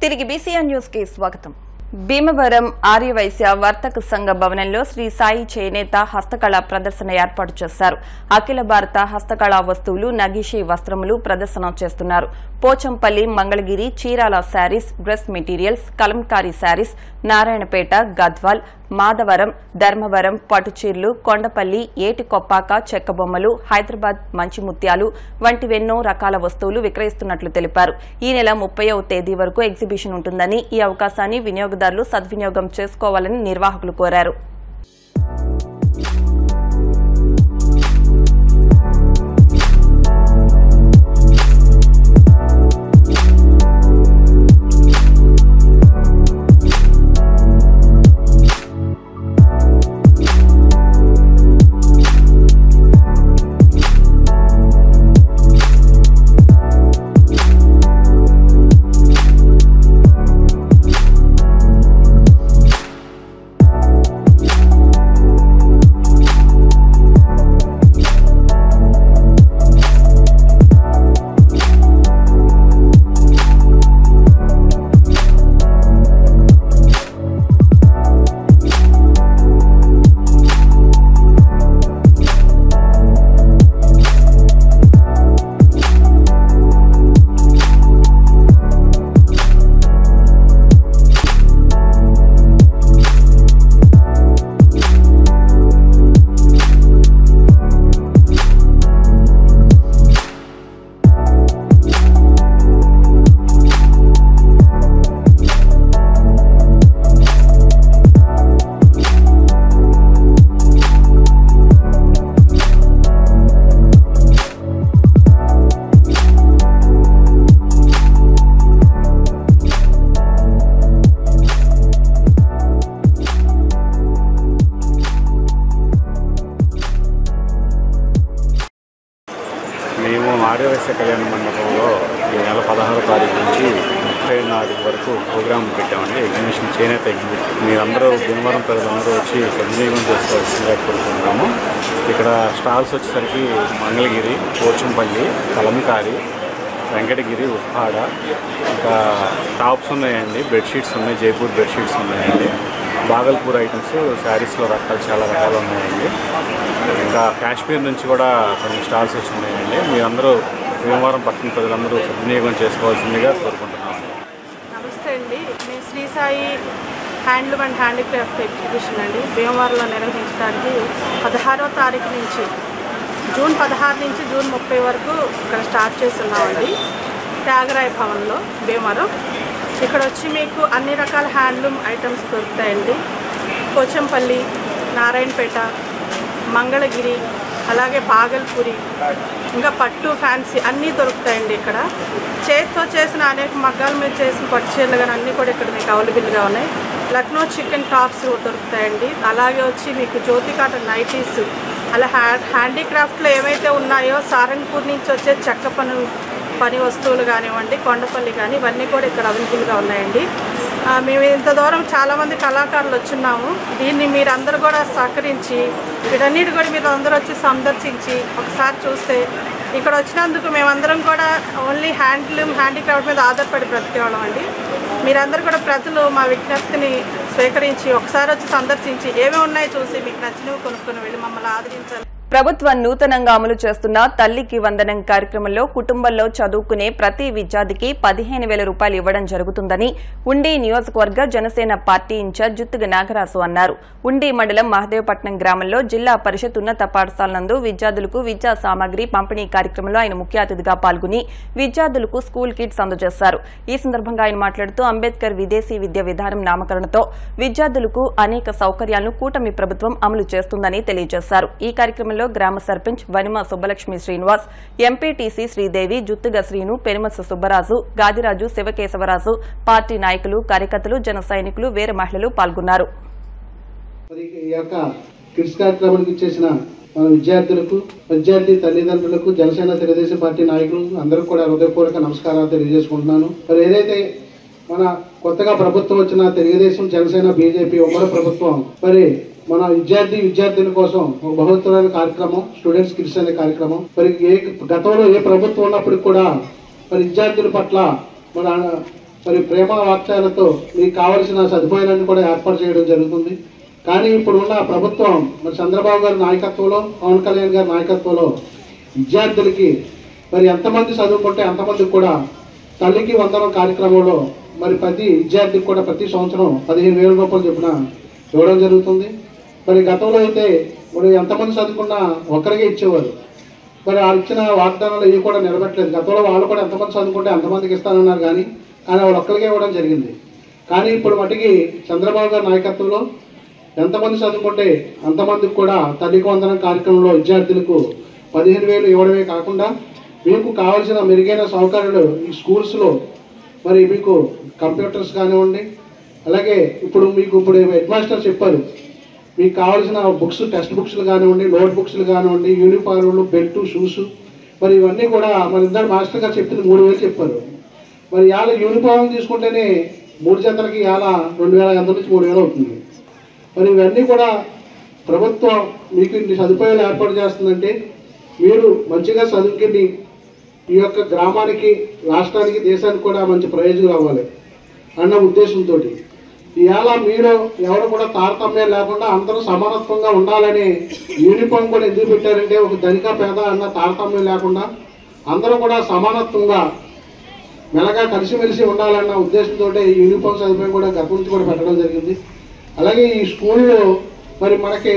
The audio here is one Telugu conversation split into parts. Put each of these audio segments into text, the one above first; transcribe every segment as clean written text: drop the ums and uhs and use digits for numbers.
తిరిగి బీసీఎన్ న్యూస్ కి స్వాగతం. భీమవరం ఆర్యవైశ్య వర్తక సంఘ భవనంలో శ్రీ సాయి చేనేత హస్తకళ ప్రదర్శన ఏర్పాటు చేశారు. అఖిల భారత హస్తకళా వస్తువులు, నగిషి వస్త్రములు ప్రదర్శన చేస్తున్నారు. పోచంపల్లి, మంగళగిరి, చీరాల శారీస్, డ్రెస్ మెటీరియల్స్, కలంకారీ శారీస్, నారాయణపేట, గద్వాల్, మాధవరం, ధర్మవరం పట్టుచీరలు, కొండపల్లి, ఏటికొప్పాక చెక్కబొమ్మలు, హైదరాబాద్ మంచి ముత్యాలు వంటివెన్నో రకాల వస్తువులు విక్రయిస్తున్నట్లు తెలిపారు. ఈ నెల 30వ తేదీ వరకు ఎగ్జిబిషన్ ఉంటుందని, ఈ అవకాశాన్ని వినియోగదారులు సద్వినియోగం చేసుకోవాలని నిర్వాహకులు కోరారు. మేము ఆర్యవైశ్య కళ్యాణ మండపంలో ఈ నెల 16వ తారీఖు నుంచి 30వ తారీఖు వరకు ప్రోగ్రాం పెట్టామండి. ఎగ్జిబిషన్, చేనేత ఎగ్జిబిషన్. మీరందరూ భీమవరం ప్రజలందరూ వచ్చి సద్వినియోగం చేసుకోవాల్సిందిగా కోరుకుంటున్నాము. ఇక్కడ స్టాల్స్ వచ్చేసరికి మంగళగిరి, పోచంపల్లి, కలంకారీ, వెంకటగిరి, ఉప్పాడ, ఇంకా టాప్స్ ఉన్నాయండి, బెడ్షీట్స్ ఉన్నాయి, జైపూర్ బెడ్షీట్స్ ఉన్నాయండి, బాగల్పూర్ ఐటమ్స్, శారీస్లో చాలా రకాలు ఉన్నాయండి. ఇంకా కాశ్మీర్ నుంచి కూడా కొన్ని స్టాల్స్ వచ్చినాయండి. మీరందరూ భీమవరం పట్టణ ప్రజలందరూ సద్వినియోగం చేసుకోవాల్సిందిగా కోరుకుంటున్నాము. నమస్తే అండి, మేము Sri Sai handloom and handicraft exhibition అండి భీమవరంలో నిర్వహించడానికి 16వ తారీఖు నుంచి జూన్ 16 నుంచి జూన్ 30 వరకు ఇక్కడ స్టార్ట్ చేస్తున్నామండి. త్యాగరాయ భవన్లో భీమవరం. ఇక్కడ వచ్చి మీకు అన్ని రకాల హ్యాండ్లూమ్ ఐటమ్స్ దొరుకుతాయండి. పోచంపల్లి, నారాయణపేట, మంగళగిరి, అలాగే బాగల్పూరి, ఇంకా పట్టు, ఫ్యాన్సీ అన్నీ దొరుకుతాయండి. ఇక్కడ చేతితో చేసిన అనేక మగ్గాల మీద చేసిన పట్టు చీరలు కానీ అన్నీ కూడా ఇక్కడ మీకు అవైలబుల్గా ఉన్నాయి. లక్నో చికెన్ టాప్స్ దొరుకుతాయండి. అలాగే వచ్చి మీకు జ్యోతి కాటన్ నైటీస్, అలా హ్యాండీక్రాఫ్ట్లో ఏవైతే ఉన్నాయో సారంగపూర్ నుంచి వచ్చే చెక్క పని వస్తువులు కానివ్వండి, కొండపల్లి కానీ ఇవన్నీ కూడా ఇక్కడ అవైలబుల్గా ఉన్నాయండి. మేము ఇంత దూరం చాలామంది కళాకారులు వచ్చున్నాము. దీన్ని మీరందరూ కూడా సహకరించి వీటన్నిటి కూడా మీరు అందరూ వచ్చి సందర్శించి ఒకసారి చూస్తే, ఇక్కడ వచ్చినందుకు మేమందరం కూడా ఓన్లీ హ్యాండ్లూమ్ హ్యాండీక్రాఫ్ట్ మీద ఆధారపడి బ్రతికేవాళ్ళం అండి. మీరందరూ కూడా ప్రజలు మా విజ్ఞప్తిని స్వీకరించి ఒకసారి వచ్చి సందర్శించి ఏమేమి ఉన్నాయో చూసి మీకు నచ్చినవి కొనుక్కొని వెళ్ళి మమ్మల్ని ఆదరించాలి. ప్రభుత్వం నూతనంగా అమలు చేస్తున్న తల్లికి వందనం కార్యక్రమంలో కుటుంబంలో చదువుకునే ప్రతి విద్యార్థికి 15,000 రూపాయలు ఇవ్వడం జరుగుతుందని ఉండి నియోజకవర్గ జనసేన పార్టీ ఇన్ఛార్జ్ జుత్తుగ నాగరాజు అన్నారు. ఉండి మండలం మహదేవపట్నం గ్రామంలో జిల్లా పరిషత్ ఉన్నత పాఠశాల నందు విద్యార్థులకు విద్యా సామాగ్రి పంపిణీ కార్యక్రమంలో ఆయన ముఖ్య అతిథిగా పాల్గొని విద్యార్థులకు స్కూల్ కిట్స్ అందజేశారు. ఈ సందర్భంగా ఆయన మాట్లాడుతూ అంబేద్కర్ విదేశీ విద్యా విధానం నామకరణతో విద్యార్థులకు అనేక సౌకర్యాలను కూటమి ప్రభుత్వం అమలు చేస్తుందని తెలియజేశారు. ఈ కార్యక్రమంలో గ్రామ సర్పంచ్ వనిమ సుబ్బలక్ష్మి శ్రీనివాస్, ఎంపీటీసీ శ్రీదేవి, జుత్తుగ శ్రీను, పెనుమత్స సుబ్బరాజు, గాదిరాజు, శివకేశవరాజు, పార్టీ నాయకులు, కార్యకర్తలు, జన సైనికులు, వేరే మహిళలు పాల్గొన్నారు. విద్యార్థి తల్లిదండ్రులకు, జనసేన తెలుగుదేశం పార్టీ నాయకులు అందరూ కూడా హృదయపూర్వక నమస్కారాలు తెలియజేసుకుంటున్నాను. మరి ఏదైతే మన కొత్తగా ప్రభుత్వం వచ్చిన తెలుగుదేశం, జనసేన, బీజేపీ ఉమ్మడి ప్రభుత్వం మరి మన విద్యార్థుల కోసం ఒక బహుత్తరమైన కార్యక్రమం స్టూడెంట్స్ కిట్స్ అనే కార్యక్రమం. మరి గతంలో ఏ ప్రభుత్వం ఉన్నప్పటికి కూడా మరి విద్యార్థుల పట్ల మన మరి ప్రేమ వాక్యాలతో మీకు కావలసిన సదుపాయాలను కూడా ఏర్పాటు చేయడం జరుగుతుంది. కానీ ఇప్పుడున్న ప్రభుత్వం మరి చంద్రబాబు గారి నాయకత్వంలో, పవన్ కళ్యాణ్ గారి నాయకత్వంలో విద్యార్థులకి మరి ఎంతమంది చదువుకుంటే అంతమందికి కూడా తల్లికి వందనం కార్యక్రమంలో మరి ప్రతి విద్యార్థికి కూడా ప్రతి సంవత్సరం 15,000 రూపాయలు చొప్పున ఇవ్వడం జరుగుతుంది. మరి గతంలో అయితే మరి ఎంతమంది చదువుకున్నా ఒక్కరికే ఇచ్చేవారు. మరి వాళ్ళు ఇచ్చిన వాగ్దానాలు ఇవి కూడా నిలబెట్టలేదు. గతంలో వాళ్ళు కూడా ఎంతమంది చదువుకుంటే అంతమందికి ఇస్తానన్నారు, కానీ వాళ్ళు ఒక్కరికే ఇవ్వడం జరిగింది. కానీ ఇప్పుడు మటుకి చంద్రబాబు గారి నాయకత్వంలో ఎంతమంది చదువుకుంటే అంతమందికి కూడా తల్లికి వందనం కార్యక్రమంలో విద్యార్థులకు 15,000 ఇవ్వడమే కాకుండా మీకు కావాల్సిన మెరుగైన సౌకర్యాలు ఈ స్కూల్స్లో మరి మీకు కంప్యూటర్స్ కానివ్వండి, అలాగే ఇప్పుడు హెడ్ మాస్టర్ చెప్పారు, మీకు కావాల్సిన బుక్స్, టెక్స్ట్ బుక్స్లు కానివ్వండి, నోట్ బుక్స్లు కానివ్వండి, యూనిఫార్ములు, బెల్టు, షూస్, మరి ఇవన్నీ కూడా మరి ఇద్దరు మాస్టర్ గారు చెప్పింది 3,000 చెప్పారు. మరి ఇవాళ యూనిఫామ్ తీసుకుంటేనే 3 జతలకి ఇవాళ 2,500 నుంచి 3,000 అవుతుంది. మరి ఇవన్నీ కూడా ప్రభుత్వం మీకు ఇన్ని సదుపాయాలు ఏర్పాటు చేస్తుందంటే మీరు మంచిగా చదువుకుని ఈ యొక్క గ్రామానికి, రాష్ట్రానికి, దేశానికి కూడా మంచి ప్రయోజనం అవ్వాలి అన్న ఉద్దేశంతో ఇవాళ మీరు ఎవరు కూడా తారతమ్యం లేకుండా అందరూ సమానత్వంగా ఉండాలని యూనిఫామ్ కూడా ఎందుకు పెట్టారంటే ఒక ధనిక పేద అన్న తారతమ్యం లేకుండా అందరూ కూడా సమానత్వంగా మెలగా కలిసిమెలిసి ఉండాలన్న ఉద్దేశంతో ఈ యూనిఫామ్ సదుపాయం కూడా గత నుంచి కూడా పెట్టడం జరిగింది. అలాగే ఈ స్కూల్లో మరి మనకి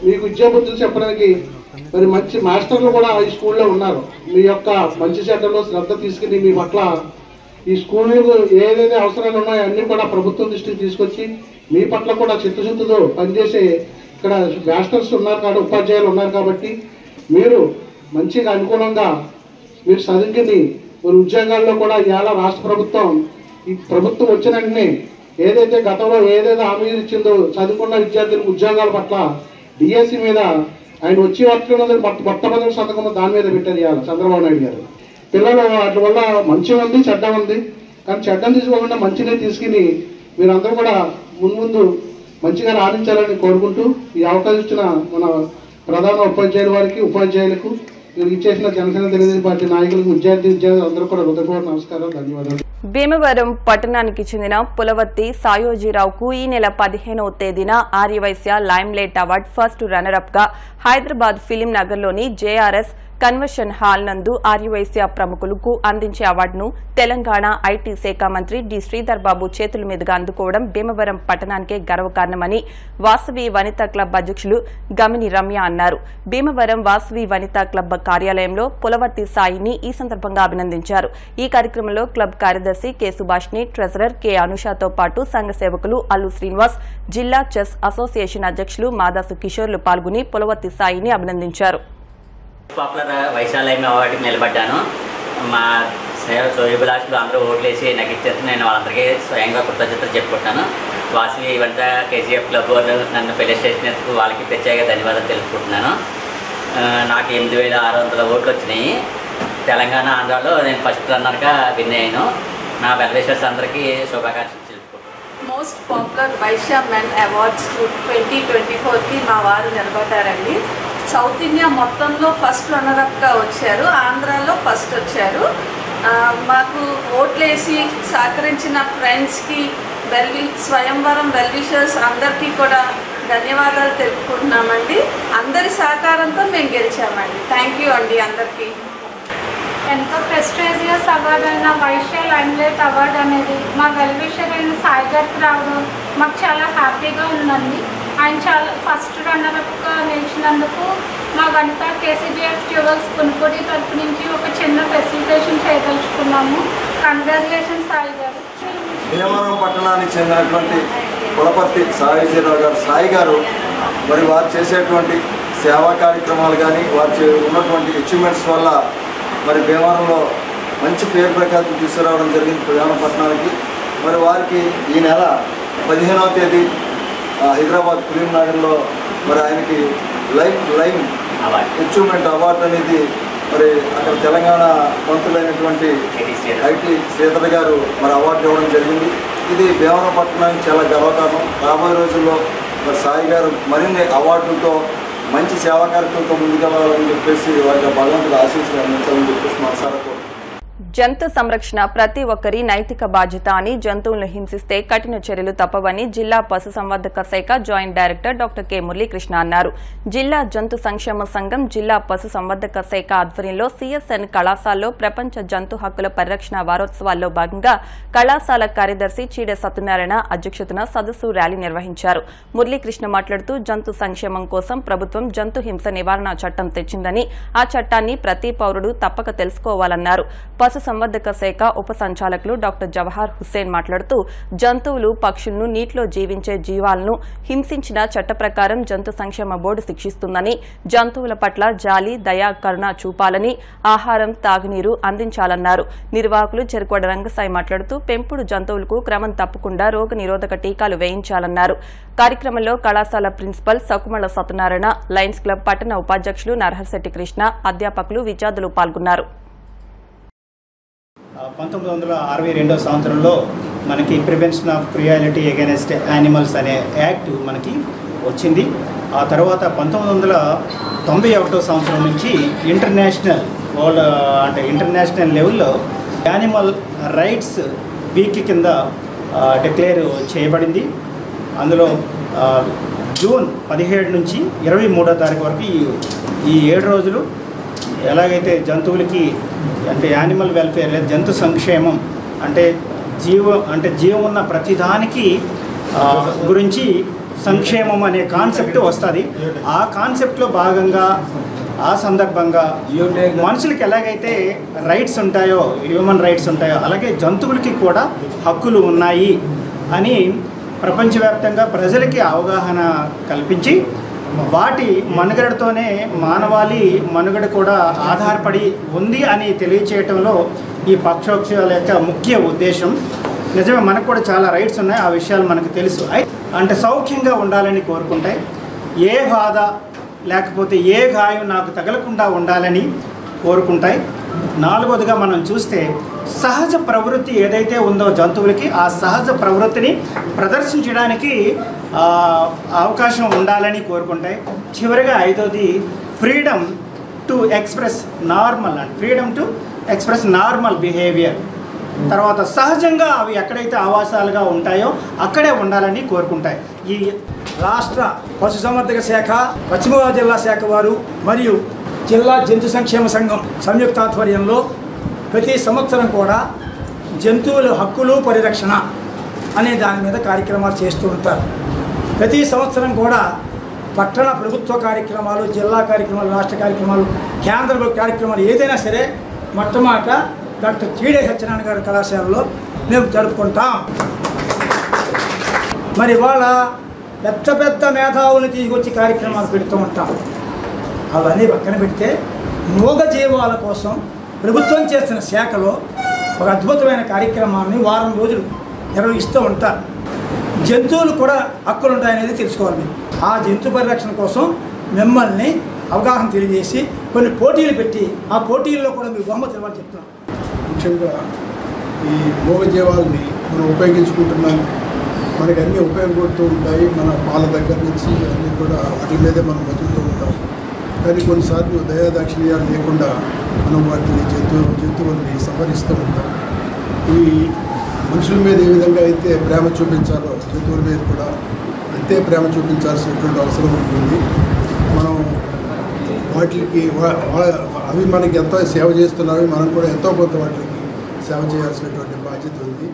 మీకు విద్యాబుద్ధులు చెప్పడానికి మరి మంచి మాస్టర్లు కూడా ఈ స్కూల్లో ఉన్నారు. మీ యొక్క మంచి చెడ్డలో శ్రద్ధ తీసుకుని మీ పట్ల ఈ స్కూళ్ళకు ఏదైతే అవసరాలు ఉన్నాయో అన్నీ కూడా ప్రభుత్వం దృష్టికి తీసుకొచ్చి మీ పట్ల కూడా చిత్తశుద్ధితో పనిచేసే ఇక్కడ మాస్టర్స్ ఉన్నారు కాబట్టి, ఉపాధ్యాయులు ఉన్నారు కాబట్టి మీరు మంచిగా అనుకూలంగా మీరు చదువుకుని మరి ఉద్యోగాల్లో కూడా ఇవాళ రాష్ట్ర ప్రభుత్వం ఈ ప్రభుత్వం వచ్చిన వెంటనే ఏదైతే గతంలో ఏదైతే హామీ ఇచ్చిందో చదువుకున్న విద్యార్థులకు ఉద్యోగాల పట్ల డిఎస్సి మీద ఆయన వచ్చి వర్చున్నది మొట్టమొదటి సంతకం దాని మీద పెట్టారు ఇవాళ చంద్రబాబు నాయుడు గారు. పిల్లలు వాటి వల్ల మంచి ఉంది, చెడ్డ ఉంది, కానీ చెడ్డను తీసుకోకుండా మంచినే తీసుకుని మీరందరూ కూడా ముందు మంచిగా రాణించాలని కోరుకుంటూ ఈ అవకాశం ఇచ్చిన మన ప్రధాన ఉపాధ్యాయుల వారికి, ఉపాధ్యాయులకు, ఇచ్చేసిన జనసేన తెలుగుదేశం పార్టీ నాయకులకు, విద్యార్థులు అందరూ కూడా హృదయపూర్వక నమస్కారం, ధన్యవాదాలు. భీమవరం పట్టణానికి చెందిన పులవర్తి సాయోజీరావుకు ఈ నెల 15వ తేదీన Aryavysya limelight award first runner up గా హైదరాబాద్ ఫిలిం నగర్లోని జేఆర్ఎస్ కన్వెన్షన్ హాల్ నందు ఆర్యవైశ్య ప్రముఖులకు అందించే అవార్డును తెలంగాణ ఐటీ శాఖ మంత్రి డి శ్రీధర్ బాబు చేతుల మీదుగా అందుకోవడం భీమవరం పట్టణానికే గర్వకారణమని వాసవి వనితా క్లబ్ అధ్యక్షులు గమిని రమ్య అన్నారు. భీమవరం వాసవి వనితా క్లబ్ కార్యాలయంలో పులవర్తి సాయిని ఈ సందర్భంగా అభినందించారు. ఈ కార్యక్రమంలో క్లబ్ కార్యదర్శి కె సుభాష్ని, ట్రెజరర్ కె అనుషతో పాటు సంఘ సేవకులు అల్లు శ్రీనివాస్, జిల్లా చెస్ అసోసియేషన్ అధ్యక్షులు మాదాసు కిషోర్లు పాల్గొని పులవర్తి సాయిని అభినందించారు. పాపులర్ వైశాల్యం అవార్డుకి నిలబడ్డాను. మా సోయబులాసులు అందరూ ఓట్లేసి నాకు ఇచ్చేసి నేను వాళ్ళందరికీ స్వయంగా కృతజ్ఞతలు చెప్పుకుంటాను. వాసవి వంట కేజీఎఫ్ క్లబ్ నన్ను ఫెలిసిట్ చేసినందుకు వాళ్ళకి ప్రత్యేక ధన్యవాదాలు తెలుపుకుంటున్నాను. నాకు 8,600 ఓట్లు వచ్చినాయి. తెలంగాణ, ఆంధ్రాలో నేను ఫస్ట్ రన్నర్గా విన్ అయ్యాను. నా వెల్విషర్స్ అందరికీ శుభాకాంక్షలు తెలుపుకుంటున్నాను. Most popular Vaishya men awards 2024కి మా వారు నిలబడ్డారండి. సౌత్ ఇండియా మొత్తంలో ఫస్ట్ రన్నరప్గా వచ్చారు, ఆంధ్రాలో ఫస్ట్ వచ్చారు. మాకు ఓట్లేసి సహకరించిన ఫ్రెండ్స్కి, స్వయంవరం వెల్విషర్స్ అందరికీ కూడా ధన్యవాదాలు తెలుపుకుంటున్నామండి. అందరి సహకారంతో మేము గెలిచామండి. థ్యాంక్ యూ అండి అందరికీ. ఎంతో ప్రెస్టీజియస్ అవార్డు అయిన వైశ్య లైమ్లైట్ అవార్డు అనేది మా వెల్విషర్ అయిన సాయి గారికి రావడం మాకు చాలా హ్యాపీగా ఉందండి. ఆయన చాలా ఫస్ట్ రన్నర్గా నిలిచినందుకు మా వనిత కేసీజీఎఫ్ ట్యూవల్స్ పునుపొడి తరపు నుంచి ఒక చిన్న ఫెసిలిటేషన్ చేయదలుచుకున్నాము. కంగ్రాచులేషన్స్ సాయి గారు. భీమవరం పట్టణానికి చెందినటువంటి పులపర్తి సాయోజీరావు గారు, సాయి గారు మరి వారు చేసేటువంటి సేవా కార్యక్రమాలు కానీ వారు ఉన్నటువంటి అచీవ్మెంట్స్ వల్ల మరి భీమవరంలో మంచి పేరు ప్రఖ్యాతులు తీసుకురావడం జరిగింది భీమవరం పట్టణానికి. మరి వారికి ఈ నెల 15వ తేదీ హైదరాబాద్ ఫిలిం నగర్లో మరి ఆయనకి లైమ్ అచీవ్మెంట్ అవార్డు అనేది మరి అక్కడ తెలంగాణ మంత్రులైనటువంటి ఐటీ శ్రీధర్ గారు మరి అవార్డు ఇవ్వడం జరిగింది. ఇది భీమవరం పట్టణానికి చాలా గర్వకారణం. రాబోయే రోజుల్లో మరి సాయి గారు మరిన్ని అవార్డులతో మంచి సేవా కార్యక్రమంతో ముందుకెళ్ళాలని చెప్పేసి వారికి భగవంతుడు ఆశీస్సులు అందించాలని చెప్పేసి మనసారా కోరుకుంటున్నాను. జంతు సంరక్షణ ప్రతి ఒక్కరి నైతిక బాధ్యత అని జంతువులను హింసిస్తే కఠిన చర్యలు తప్పవని జిల్లా పశుసంవర్ధక శాఖ joint director doctor K Muralikrishna అన్నారు. జిల్లా జంతు సంక్షేమ సంఘం జిల్లా పశుసంవర్ధక శాఖ ఆధ్వర్యంలో సిఎస్ఎన్ కళాశాలలో ప్రపంచ జంతు హక్కుల పరిరక్షణ వారోత్సవాల్లో భాగంగా కళాశాల కార్యదర్శి చీడె సత్యనారాయణ అధ్యక్షతన సదస్సు ర్యాలీ నిర్వహించారు. మురళీకృష్ణ మాట్లాడుతూ జంతు సంక్షేమం కోసం ప్రభుత్వం జంతు హింస నివారణ చట్టం తెచ్చిందని, ఆ చట్టాన్ని ప్రతి పౌరుడు తప్పక తెలుసుకోవాలన్నారు. పశుసంవర్ధక శాఖ ఉప సంచాలకులు డాక్టర్ జవహర్ హుస్సేన్ మాట్లాడుతూ జంతువులు, పక్షులను, నీటిలో జీవించే జీవాలను హింసించిన చట్ట ప్రకారం జంతు సంక్షేమ బోర్డు శిక్షిస్తుందని, జంతువుల పట్ల జాలి, దయ, కరుణ చూపాలని, ఆహారం, తాగునీరు అందించాలన్నారు. నిర్వాహకులు చెరుకోడ రంగసాయి మాట్లాడుతూ పెంపుడు జంతువులకు క్రమం తప్పకుండా రోగ నిరోధక టీకాలు వేయించాలన్నారు. కార్యక్రమంలో కళాశాల ప్రిన్సిపల్ సకుమళ సత్యనారాయణ, లయన్స్ క్లబ్ పట్టణ ఉపాధ్యక్షులు నరహర్శెట్టి కృష్ణ, అధ్యాపకులు, విద్యార్థులు పాల్గొన్నారు. 1962 సంవత్సరంలో మనకి prevention of cruelty against animals అనే యాక్ట్ మనకి వచ్చింది. ఆ తర్వాత 1991 సంవత్సరం నుంచి ఇంటర్నేషనల్ లెవెల్లో యానిమల్ రైట్స్ వీక్ కింద డిక్లేర్ చేయబడింది. అందులో జూన్ 17 నుంచి 23వ తారీఖు వరకు ఈ 7 రోజులు ఎలాగైతే జంతువులకి అంటే యానిమల్ వెల్ఫేర్ లేదా జంతు సంక్షేమం అంటే జీవం ఉన్న ప్రతిదానికి గురించి సంక్షేమం అనే కాన్సెప్ట్ వస్తుంది. ఆ కాన్సెప్ట్లో భాగంగా ఆ సందర్భంగా మనుషులకి ఎలాగైతే రైట్స్ ఉంటాయో, హ్యూమన్ రైట్స్ ఉంటాయో, అలాగే జంతువులకి కూడా హక్కులు ఉన్నాయి అని ప్రపంచవ్యాప్తంగా ప్రజలకి అవగాహన కల్పించి వాటి మనుగడతోనే మానవాళి మనుగడ కూడా ఆధారపడి ఉంది అని తెలియచేయటంలో ఈ పక్షోక్షాల యొక్క ముఖ్య ఉద్దేశం. నిజమే, మనకు కూడా చాలా రైట్స్ ఉన్నాయి, ఆ విషయాలు మనకు తెలుసు. అంటే సౌఖ్యంగా ఉండాలని కోరుకుంటాయి, ఏ బాధ లేకపోతే ఏ గాయం నాకు తగలకుండా ఉండాలని కోరుకుంటాయి. 4వదిగా మనం చూస్తే సహజ ప్రవృత్తి ఏదైతే ఉందో జంతువులకి ఆ సహజ ప్రవృత్తిని ప్రదర్శించడానికి అవకాశం ఉండాలని కోరుకుంటాయి. చివరిగా 5వది freedom to express normal behaviour. తర్వాత సహజంగా అవి ఎక్కడైతే ఆవాసాలుగా ఉంటాయో అక్కడే ఉండాలని కోరుకుంటాయి. ఈ రాష్ట్ర పశుసంవర్ధక శాఖ, పశ్చిమ గోదావరి జిల్లా శాఖ వారు మరియు జిల్లా జంతు సంక్షేమ సంఘం సంయుక్త ఆధ్వర్యంలో ప్రతి సంవత్సరం కూడా జంతువుల హక్కులు పరిరక్షణ అనే దాని మీద కార్యక్రమాలు చేస్తూ ఉంటారు. ప్రతి సంవత్సరం కూడా పట్టణ ప్రభుత్వ కార్యక్రమాలు, జిల్లా కార్యక్రమాలు, రాష్ట్ర కార్యక్రమాలు, కేంద్ర కార్యక్రమాలు ఏదైనా సరే మొట్టమొదట డాక్టర్ చీడే సత్యనారాయణ గారి కళాశాలలో మేము జరుపుకుంటాం. మరి ఇవాళ పెద్ద మేధావులను తీసుకొచ్చి కార్యక్రమాలు పెడుతూ ఉంటాం. అవన్నీ పక్కన పెడితే మూగ జీవాల కోసం ప్రభుత్వం చేసిన శాఖలో ఒక అద్భుతమైన కార్యక్రమాన్ని వారం రోజులు నిర్వహిస్తూ ఉంటారు. జంతువులు కూడా హక్కులు ఉంటాయనేది తెలుసుకోవాలి. ఆ జంతు పరిరక్షణ కోసం మిమ్మల్ని అవగాహన తెలియజేసి కొన్ని పోటీలు పెట్టి ఆ పోటీల్లో కూడా మీకు బహుమతి ఇవ్వాలని చెప్తున్నాం. ముఖ్యంగా ఈ మూగజీవాలని మనం ఉపయోగించుకుంటున్నాం, మనకి అన్నీ ఉపయోగపడుతూ ఉంటాయి. మన పాల దగ్గర నుంచి అన్నీ కూడా వాటి మీదే మనం బతుకుతూ ఉంటాం. కానీ కొన్నిసార్లు దయాదాక్షిణ్యాలు లేకుండా మనం వాటిని జంతువుల్ని సంహరిస్తూ ఉంటాం. ఇవి మనుషుల మీద ఏ విధంగా అయితే ప్రేమ చూపించాలో జంతువుల మీద కూడా అంతే ప్రేమ చూపించాల్సినటువంటి అవసరం ఉంటుంది. మనం వాటికి అవి మనకి ఎంతో సేవ చేస్తున్నాయి, మనం కూడా ఎంతో కొంత వాటికి సేవ చేయాల్సినటువంటి బాధ్యత ఉంది.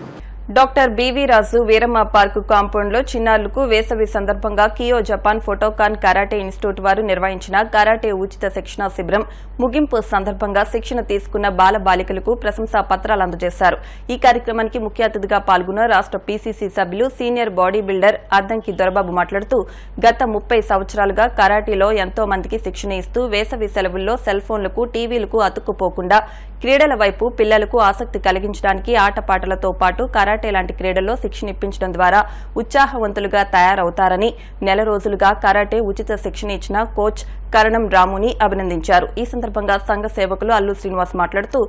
డాక్టర్ బివి రాజు వీరమ్మ పార్కు కాంపౌండ్ లో చిన్నారులకు వేసవి సందర్భంగా కియో జపాన్ ఫోటోకాన్ కరాటే ఇన్స్టిట్యూట్ వారు నిర్వహించిన కరాటే ఉచిత శిక్షణ శిబిరం ముగింపు సందర్భంగా శిక్షణ తీసుకున్న బాల బాలికలకు ప్రశంసా పత్రాలు అందజేశారు. ఈ కార్యక్రమానికి ముఖ్య అతిథిగా పాల్గొన్న రాష్ట్ర పీసీసీ సభ్యులు senior body builder Addanki Dorababu మాట్లాడుతూ గత 30 సంవత్సరాలుగా కరాటీలో ఎంతో మందికి శిక్షణ ఇస్తూ వేసవి సెలవుల్లో సెల్ ఫోన్లకు, టీవీలకు అతుక్కుపోకుండా క్రీడల వైపు పిల్లలకు ఆసక్తి కలిగించడానికి ఆటపాటలతో పాటు కరాటే లాంటి క్రీడల్లో శిక్షణ ఇప్పించడం ద్వారా ఉత్సాహవంతులుగా తయారవుతారని, నెల రోజులుగా కరాటే ఉచిత శిక్షణ ఇచ్చిన కోచ్ కరణం రాముని అభినందించారు. ఈ సందర్భంగా సంఘ సేవకులు అల్లు శ్రీనివాస్ మాట్లాడుతూ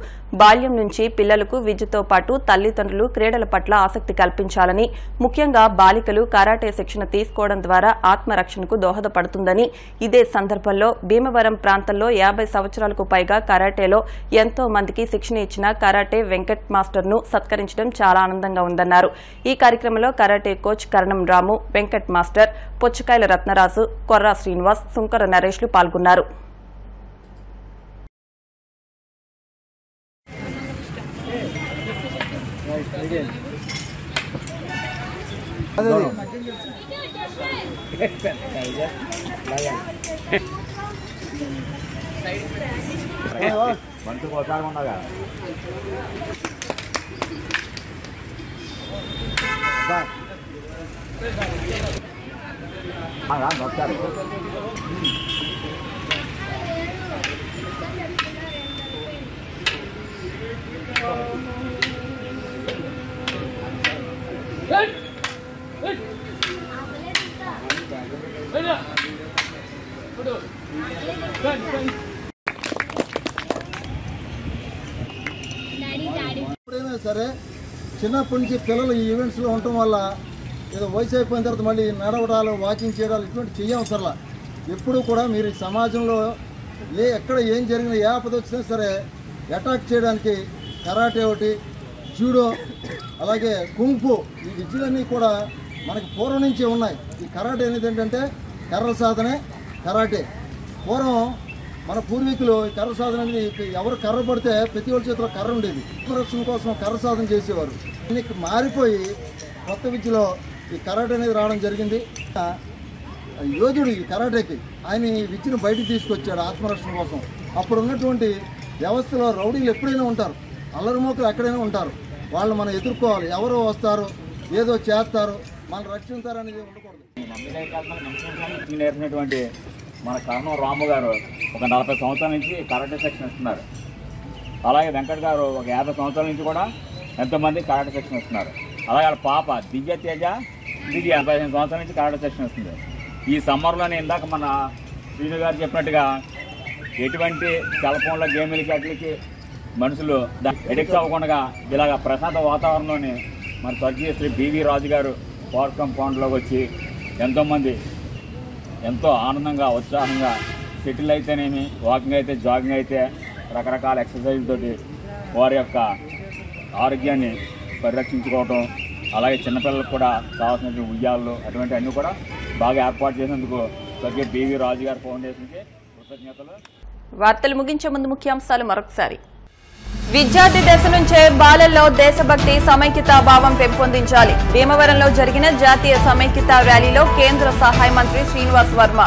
బాల్యం నుంచి పిల్లలకు విద్యతో పాటు తల్లిదండ్రులు క్రీడల పట్ల ఆసక్తి కల్పించాలని, ముఖ్యంగా బాలికలు కరాటే శిక్షణ తీసుకోవడం ద్వారా ఆత్మరక్షణకు దోహదపడుతుందని, ఇదే సందర్భంలో భీమవరం ప్రాంతంలో 50 సంవత్సరాలకు పైగా కరాటేలో ఎంతో మంది మందికి శిక్షణ ఇచ్చిన కరాటే వెంకట్ మాస్టర్ను సత్కరించడం చాలా ఆనందంగా ఉందన్నారు. ఈ కార్యక్రమంలో కరాటే కోచ్ కరణం రాము, వెంకట్ మాస్టర్, పొచ్చకాయల రత్నరాజు, కొర్రా శ్రీనివాస్, సుంకర నరేష్లు పాల్గొన్నారు. ఎప్పుడైనా సరే చిన్నప్పటి నుంచి పిల్లలు ఈ ఈవెంట్స్లో ఉండటం వల్ల ఏదో వయసు అయిపోయిన తర్వాత మళ్ళీ నడవడాలు, వాకింగ్ చేయడాలు ఇటువంటి చెయ్యవసరలా. ఎప్పుడు కూడా మీరు సమాజంలో ఎక్కడ ఏం జరిగినా ఏ ఆపద వచ్చినా సరే అటాక్ చేయడానికి కరాటే ఒకటి, జూడో, అలాగే కుంఫు, ఈ విద్యలన్నీ కూడా మనకి పూర్వం నుంచే ఉన్నాయి. ఈ కరాటే అనేది ఏంటంటే కర్ర సాధనే కరాటే. పూర్వం మన పూర్వీకులు ఈ కర్ర సాధన అనేది ఎవరు కర్ర పడితే ప్రతి ఒక్కరి చేతిలో కర్ర ఉండేది. రక్షణ కోసం కర్ర సాధన చేసేవారు. దీనికి మారిపోయి కొత్త విద్యలో ఈ కరాటే అనేది రావడం జరిగింది. యోధుడు ఈ కరాటేకి ఆయన ఈ విద్యను బయటకు తీసుకొచ్చాడు ఆత్మరక్షణ కోసం. అప్పుడు ఉన్నటువంటి వ్యవస్థలో రౌడీలు ఎప్పుడైనా ఉంటారు, అల్లరిమోకులు ఎక్కడైనా ఉంటారు. వాళ్ళు మనం ఎదుర్కోవాలి. ఎవరో వస్తారు, ఏదో చేస్తారు, మనం రక్షించారనేది ఉండకూడదు. నేర్పినటువంటి మన కరణం రాము గారు ఒక 40 సంవత్సరాల నుంచి కరాటే శిక్షణ ఇస్తున్నారు. అలాగే వెంకట్ గారు ఒక 50 సంవత్సరాల నుంచి కూడా ఎంతోమంది కరాటే శిక్షణ ఇస్తున్నారు. అలాగే వాళ్ళ పాప దివ్య 15 సంవత్సరాల నుంచి కరాటే శిక్షణ ఇస్తుంది. ఈ సమ్మర్లోనే ఇందాక మన శ్రీను గారు చెప్పినట్టుగా ఎటువంటి సెల్ ఫోన్ల గేమ్లకి అట్లకి మనుషులు ఎడిక్ట్ అవ్వకుండా ఇలాగ ప్రశాంత వాతావరణంలోనే మన స్వర్గీయ శ్రీ బివి రాజు గారు పవర్ కాంపౌండ్లోకి వచ్చి ఎంతోమంది ఎంతో ఆనందంగా, ఉత్సాహంగా సెటిల్ అయితేనేమి, వాకింగ్ అయితే, జాగింగ్ అయితే, రకరకాల ఎక్సర్సైజ్లతోటి వారి యొక్క ఆరోగ్యాన్ని పరిరక్షించుకోవటం, అలాగే చిన్నపిల్లలకు కూడా కావాల్సినటువంటి ఉయ్యాళ్ళు అటువంటి అన్నీ కూడా బాగా ఏర్పాటు చేసినందుకు స్వర్గీయ బివి రాజు గారి ఫౌండేషన్కి కృతజ్ఞతలు. వార్తలు ముగించే ముందు ముఖ్యాంశాలు మరొకసారి. విద్యార్థి దశ నుంచే బాలల్లో దేశభక్తి, సమైక్యత భావం పెంపొందించాలి. భీమవరంలో జరిగిన జాతీయ సమైక్యత ర్యాలీలో కేంద్ర సహాయ మంత్రి శ్రీనివాస్ వర్మ.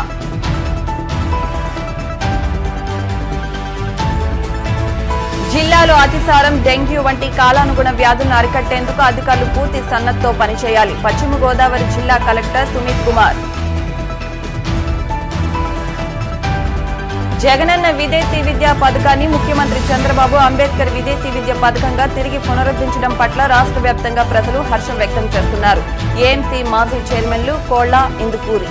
జిల్లాలో అతిసారం, డెంగ్యూ వంటి కాలానుగుణ వ్యాధులను అరికట్టేందుకు అధికారులు పూర్తి సన్నద్ధతో పనిచేయాలి. పశ్చిమ గోదావరి జిల్లా కలెక్టర్ సుమిత్ కుమార్. జగనన్న విదేశీ విద్యా పథకాన్ని ముఖ్యమంత్రి చంద్రబాబు అంబేద్కర్ విదేశీ విద్య పథకంగా తిరిగి పునరుద్ధరించడం పట్ల రాష్ట్ర వ్యాప్తంగా ప్రజలు హర్షం వ్యక్తం చేస్తున్నారు. ఏఎంసీ మాజీ చైర్మన్లు కోళ్ల, ఇందుకూరి.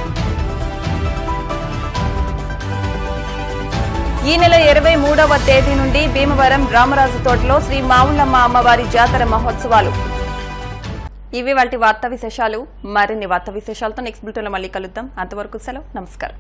ఈ నెల 23వ తేదీ నుండి భీమవరం రామరాజు తోటలో శ్రీ మావులమ్మ అమ్మవారి జాతర మహోత్సవాలు. ఇవి వాటి వార్తా విశేషాలు. మరిన్ని వార్తా విశేషాలతో నెక్స్ట్ బులెటిన్లో మళ్ళీ కలుద్దాం. అంతవరకు సెలవు. నమస్కారం.